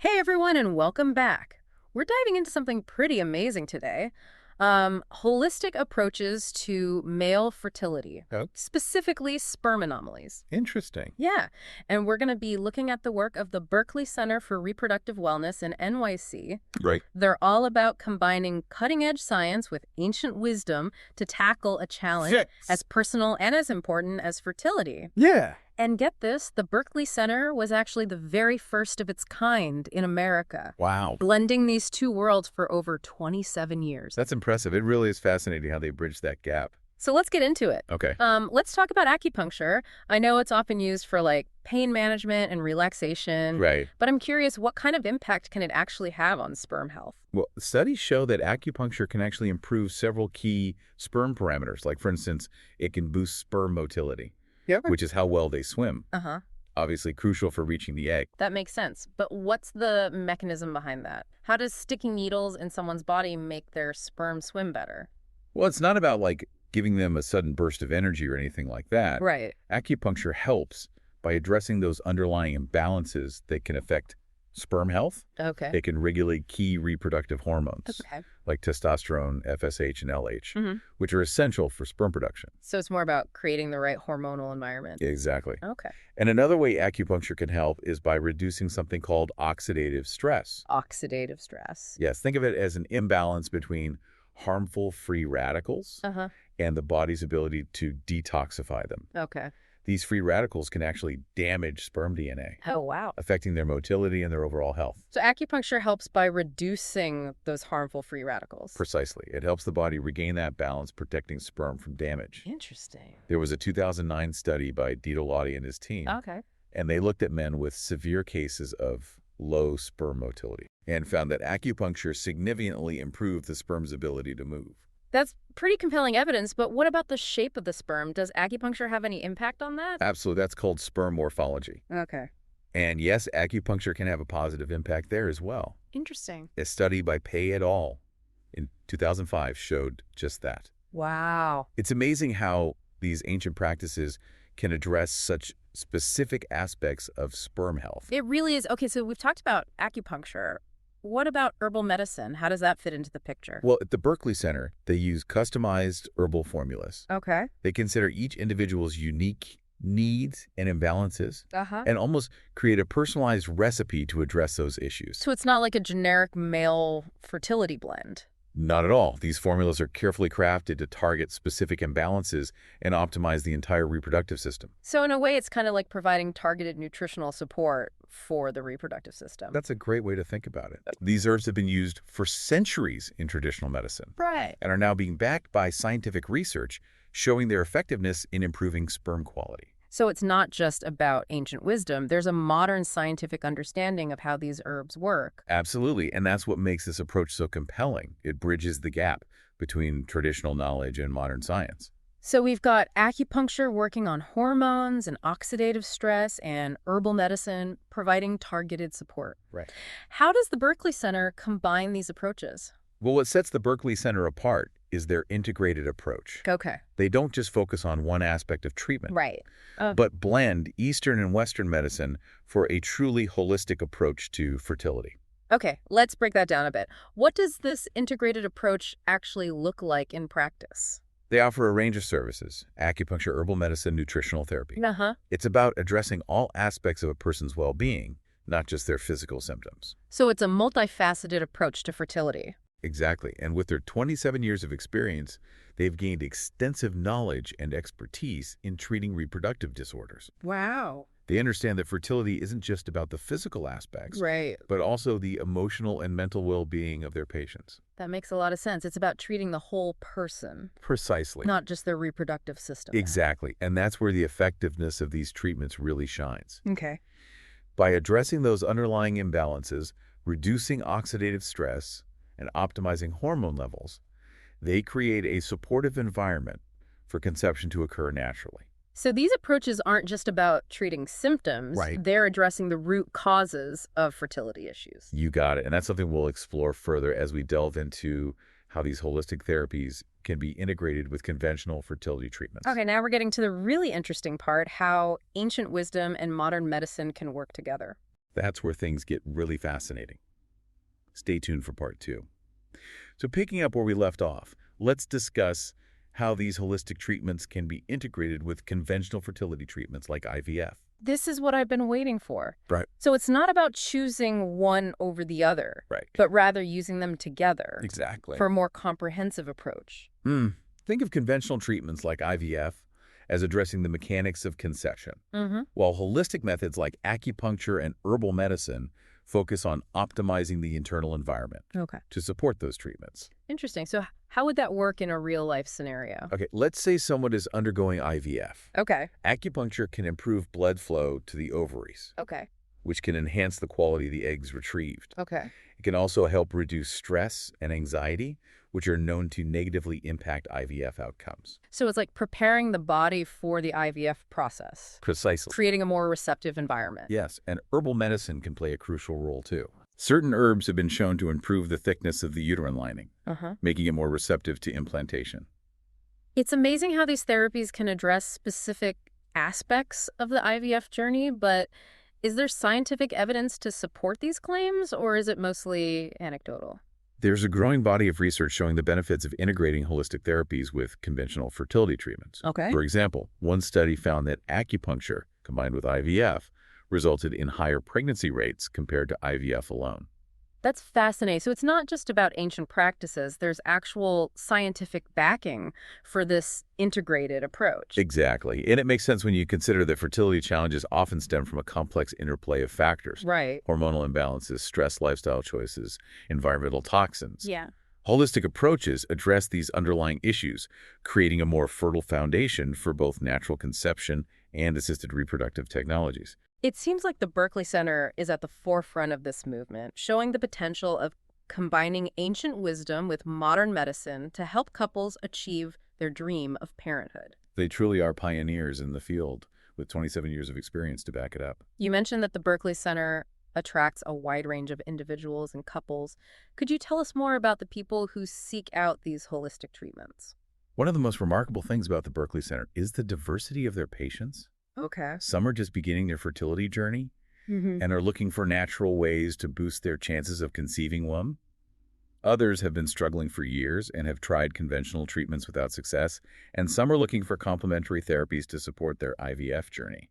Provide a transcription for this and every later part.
Hey everyone, and welcome back. We're diving into something pretty amazing today. Holistic approaches to male fertility, Oh, specifically sperm anomalies. interesting. Yeah, and we're going to be looking at the work of the Berkeley Center for Reproductive Wellness in NYC. Right. They're all about combining cutting-edge science with ancient wisdom to tackle a challenge as personal and as important as fertility. Yeah. And get this, the Berkeley Center was actually the very first of its kind in America, Wow. blending these two worlds for over 27 years. That's impressive. It really is fascinating how they bridge that gap. So let's get into it. Okay. Let's talk about acupuncture. I know it's often used for like pain management and relaxation, Right. but I'm curious, what kind of impact can it actually have on sperm health? Well, studies show that acupuncture can actually improve several key sperm parameters. Like, for instance, it can boost sperm motility, Yeah. which is how well they swim. Uh-huh. Obviously crucial for reaching the egg. That makes sense. But what's the mechanism behind that? How does sticking needles in someone's body make their sperm swim better? Well, it's not about like giving them a sudden burst of energy or anything like that. Right. Acupuncture helps by addressing those underlying imbalances that can affect sperm health. Okay. It can regulate key reproductive hormones Okay. like testosterone, FSH, and LH, Mm-hmm. which are essential for sperm production. So it's more about creating the right hormonal environment. Exactly. Okay. And another way acupuncture can help is by reducing something called oxidative stress. Oxidative stress. Yes, think of it as an imbalance between harmful free radicals Uh-huh. and the body's ability to detoxify them. Okay. These free radicals can actually damage sperm DNA, Oh, wow. affecting their motility and their overall health. So acupuncture helps by reducing those harmful free radicals. Precisely. It helps the body regain that balance, protecting sperm from damage. Interesting. There was a 2009 study by Dito Lottie and his team, Okay. and they looked at men with severe cases of low sperm motility and found that acupuncture significantly improved the sperm's ability to move. That's pretty compelling evidence, but what about the shape of the sperm? Does acupuncture have any impact on that? Absolutely. That's called sperm morphology. Okay. And yes, acupuncture can have a positive impact there as well. Interesting. A study by Pei et al. In 2005 showed just that. Wow. It's amazing how these ancient practices can address such specific aspects of sperm health. It really is. Okay, so we've talked about acupuncture. What about herbal medicine? How does that fit into the picture? Well, at the Berkeley Center, they use customized herbal formulas. Okay. They consider each individual's unique needs and imbalances Uh-huh. and almost create a personalized recipe to address those issues. So it's not like a generic male fertility blend. Not at all. These formulas are carefully crafted to target specific imbalances and optimize the entire reproductive system. So in a way, it's kind of like providing targeted nutritional support for the reproductive system. That's a great way to think about it. These herbs have been used for centuries in traditional medicine Right. and are now being backed by scientific research showing their effectiveness in improving sperm quality. So it's not just about ancient wisdom. There's a modern scientific understanding of how these herbs work. Absolutely, and that's what makes this approach so compelling. It bridges the gap between traditional knowledge and modern science. So we've got acupuncture working on hormones and oxidative stress, and herbal medicine providing targeted support. Right. How does the Berkeley Center combine these approaches? Well, what sets the Berkeley Center apart is their integrated approach. Okay. They don't just focus on one aspect of treatment, Right. but blend Eastern and Western medicine for a truly holistic approach to fertility. Okay, let's break that down a bit. What does this integrated approach actually look like in practice? They offer a range of services: acupuncture, herbal medicine, nutritional therapy. Uh-huh. It's about addressing all aspects of a person's well-being, not just their physical symptoms. So it's a multifaceted approach to fertility. Exactly. And with their 27 years of experience, they've gained extensive knowledge and expertise in treating reproductive disorders. Wow. They understand that fertility isn't just about the physical aspects, Right. but also the emotional and mental well-being of their patients. That makes a lot of sense. It's about treating the whole person, Precisely. not just their reproductive system. Exactly. And that's where the effectiveness of these treatments really shines. Okay. By addressing those underlying imbalances, reducing oxidative stress, and optimizing hormone levels, they create a supportive environment for conception to occur naturally. So these approaches aren't just about treating symptoms. Right. They're addressing the root causes of fertility issues. You got it. And that's something we'll explore further as we delve into how these holistic therapies can be integrated with conventional fertility treatments. Okay, now we're getting to the really interesting part, how ancient wisdom and modern medicine can work together. That's where things get really fascinating. Stay tuned for part 2. So picking up where we left off, let's discuss how these holistic treatments can be integrated with conventional fertility treatments like IVF. This is what I've been waiting for. Right. So it's not about choosing one over the other, Right. but rather using them together Exactly. for a more comprehensive approach. Think of conventional treatments like IVF as addressing the mechanics of conception, Mm-hmm. while holistic methods like acupuncture and herbal medicine focus on optimizing the internal environment Okay. to support those treatments. Interesting. So how would that work in a real-life scenario? Okay, let's say someone is undergoing IVF. Okay. Acupuncture can improve blood flow to the ovaries, Okay. which can enhance the quality of the eggs retrieved. Okay. It can also help reduce stress and anxiety, which are known to negatively impact IVF outcomes. So it's like preparing the body for the IVF process, Precisely. creating a more receptive environment. Yes, and herbal medicine can play a crucial role too. Certain herbs have been shown to improve the thickness of the uterine lining, Uh-huh. making it more receptive to implantation. It's amazing how these therapies can address specific aspects of the IVF journey, but is there scientific evidence to support these claims, or is it mostly anecdotal? There's a growing body of research showing the benefits of integrating holistic therapies with conventional fertility treatments. Okay. For example, one study found that acupuncture, combined with IVF, resulted in higher pregnancy rates compared to IVF alone. That's fascinating. So it's not just about ancient practices. There's actual scientific backing for this integrated approach. Exactly. And it makes sense when you consider that fertility challenges often stem from a complex interplay of factors. Right. Hormonal imbalances, stress, lifestyle choices, environmental toxins. Yeah. Holistic approaches address these underlying issues, creating a more fertile foundation for both natural conception and assisted reproductive technologies. It seems like the Berkeley Center is at the forefront of this movement, showing the potential of combining ancient wisdom with modern medicine to help couples achieve their dream of parenthood. They truly are pioneers in the field, with 27 years of experience to back it up. You mentioned that the Berkeley Center attracts a wide range of individuals and couples. Could you tell us more about the people who seek out these holistic treatments? One of the most remarkable things about the Berkeley Center is the diversity of their patients. Okay. Some are just beginning their fertility journey Mm-hmm. and are looking for natural ways to boost their chances of conceiving one. Others have been struggling for years and have tried conventional treatments without success, and some are looking for complementary therapies to support their IVF journey.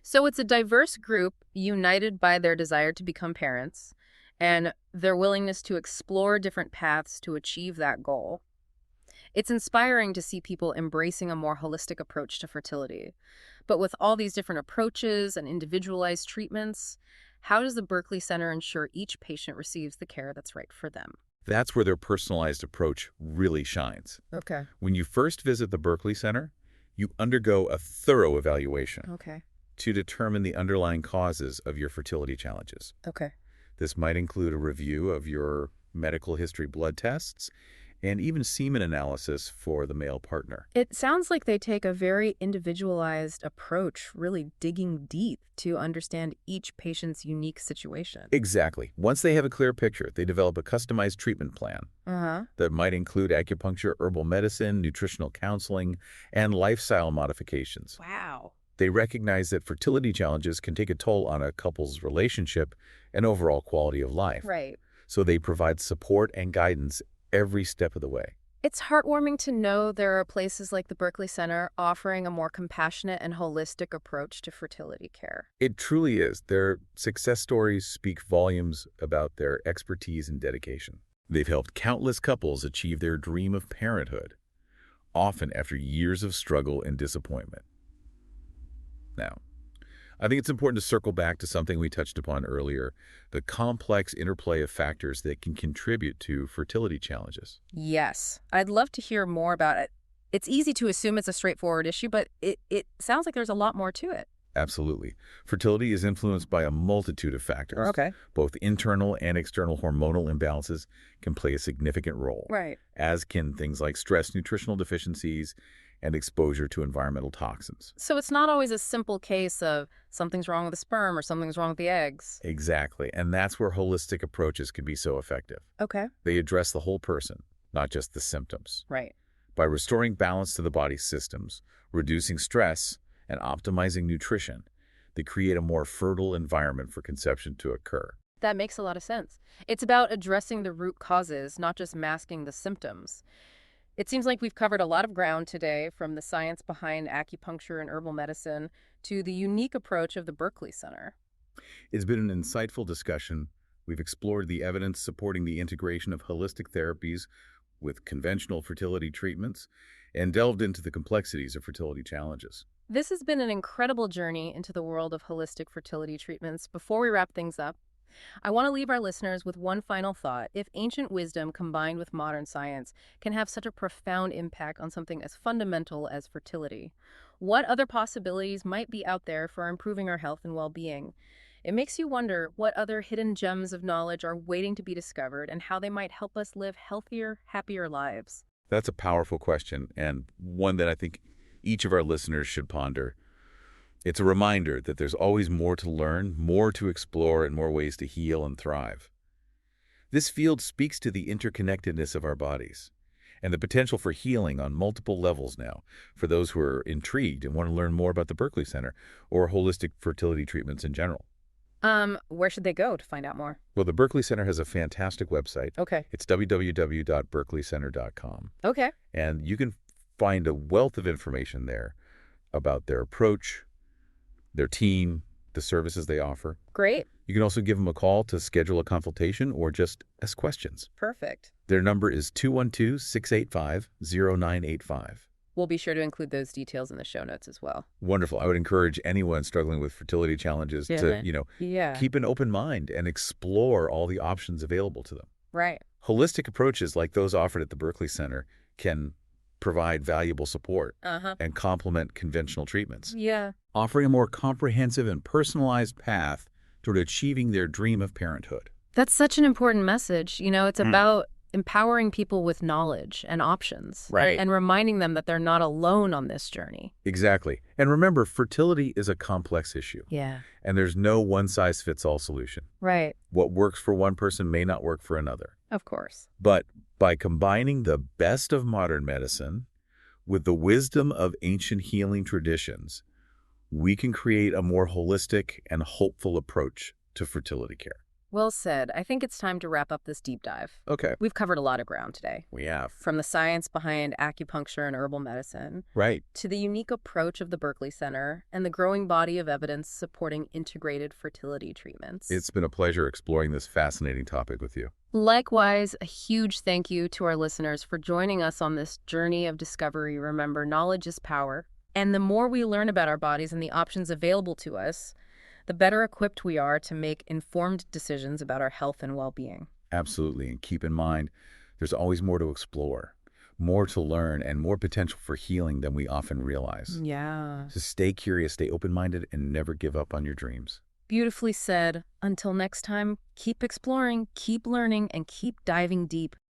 So it's a diverse group united by their desire to become parents and their willingness to explore different paths to achieve that goal. It's inspiring to see people embracing a more holistic approach to fertility. But with all these different approaches and individualized treatments, how does the Berkeley Center ensure each patient receives the care that's right for them? That's where their personalized approach really shines. Okay. When you first visit the Berkeley Center, you undergo a thorough evaluation Okay. to determine the underlying causes of your fertility challenges. Okay. This might include a review of your medical history blood tests and even semen analysis for the male partner. It sounds like they take a very individualized approach, really digging deep to understand each patient's unique situation. Exactly. Once they have a clear picture, they develop a customized treatment plan Uh-huh. that might include acupuncture, herbal medicine, nutritional counseling, and lifestyle modifications. Wow. They recognize that fertility challenges can take a toll on a couple's relationship and overall quality of life. Right. So they provide support and guidance every step of the way. It's heartwarming to know there are places like the Berkeley Center offering a more compassionate and holistic approach to fertility care. It truly is. Their success stories speak volumes about their expertise and dedication. They've helped countless couples achieve their dream of parenthood, often after years of struggle and disappointment. Now, I think it's important to circle back to something we touched upon earlier, the complex interplay of factors that can contribute to fertility challenges. Yes, I'd love to hear more about it. It's easy to assume it's a straightforward issue, but it sounds like there's a lot more to it. Absolutely. Fertility is influenced by a multitude of factors. Okay. Both internal and external hormonal imbalances can play a significant role, Right. as can things like stress, nutritional deficiencies, and exposure to environmental toxins. So it's not always a simple case of something's wrong with the sperm or something's wrong with the eggs. Exactly. And that's where holistic approaches can be so effective. Okay. They address the whole person, not just the symptoms. Right. By restoring balance to the body's systems, reducing stress, and optimizing nutrition, They create a more fertile environment for conception to occur. That makes a lot of sense. It's about addressing the root causes, not just masking the symptoms. It seems like we've covered a lot of ground today, from the science behind acupuncture and herbal medicine to the unique approach of the Berkeley Center. It's been an insightful discussion. We've explored the evidence supporting the integration of holistic therapies with conventional fertility treatments and delved into the complexities of fertility challenges. This has been an incredible journey into the world of holistic fertility treatments. Before we wrap things up, I want to leave our listeners with one final thought. If ancient wisdom combined with modern science can have such a profound impact on something as fundamental as fertility, what other possibilities might be out there for improving our health and well-being? It makes you wonder what other hidden gems of knowledge are waiting to be discovered and how they might help us live healthier, happier lives. That's a powerful question, and one that I think each of our listeners should ponder. It's a reminder that there's always more to learn, more to explore, and more ways to heal and thrive. This field speaks to the interconnectedness of our bodies and the potential for healing on multiple levels now for those who are intrigued and want to learn more about the Berkeley Center or holistic fertility treatments in general. Where should they go to find out more? Well, the Berkeley Center has a fantastic website. Okay. It's www.berkeleycenter.com. Okay. And you can find a wealth of information there about their approach, their team, the services they offer. Great. You can also give them a call to schedule a consultation or just ask questions. Perfect. Their number is 212-685-0985. We'll be sure to include those details in the show notes as well. Wonderful. I would encourage anyone struggling with fertility challenges to, Yeah. keep an open mind and explore all the options available to them. Right. Holistic approaches like those offered at the Berkeley Center can provide valuable support and complement conventional treatments, Yeah. offering a more comprehensive and personalized path toward achieving their dream of parenthood. That's such an important message. It's about empowering people with knowledge and options. Right. And reminding them that they're not alone on this journey. Exactly. And remember, fertility is a complex issue, Yeah. and there's no one-size-fits-all solution. Right. What works for one person may not work for another. Of course. But by combining the best of modern medicine with the wisdom of ancient healing traditions, we can create a more holistic and hopeful approach to fertility care. Well said. I think it's time to wrap up this deep dive. Okay. We've covered a lot of ground today, We have. from the science behind acupuncture and herbal medicine Right. to the unique approach of the Berkeley Center and the growing body of evidence supporting integrated fertility treatments. It's been a pleasure exploring this fascinating topic with you. Likewise, a huge thank you to our listeners for joining us on this journey of discovery. Remember, knowledge is power, and the more we learn about our bodies and the options available to us, the better equipped we are to make informed decisions about our health and well-being. Absolutely. And keep in mind, there's always more to explore, more to learn, and more potential for healing than we often realize. Yeah. So stay curious, stay open-minded, and never give up on your dreams. Beautifully said. Until next time, keep exploring, keep learning, and keep diving deep.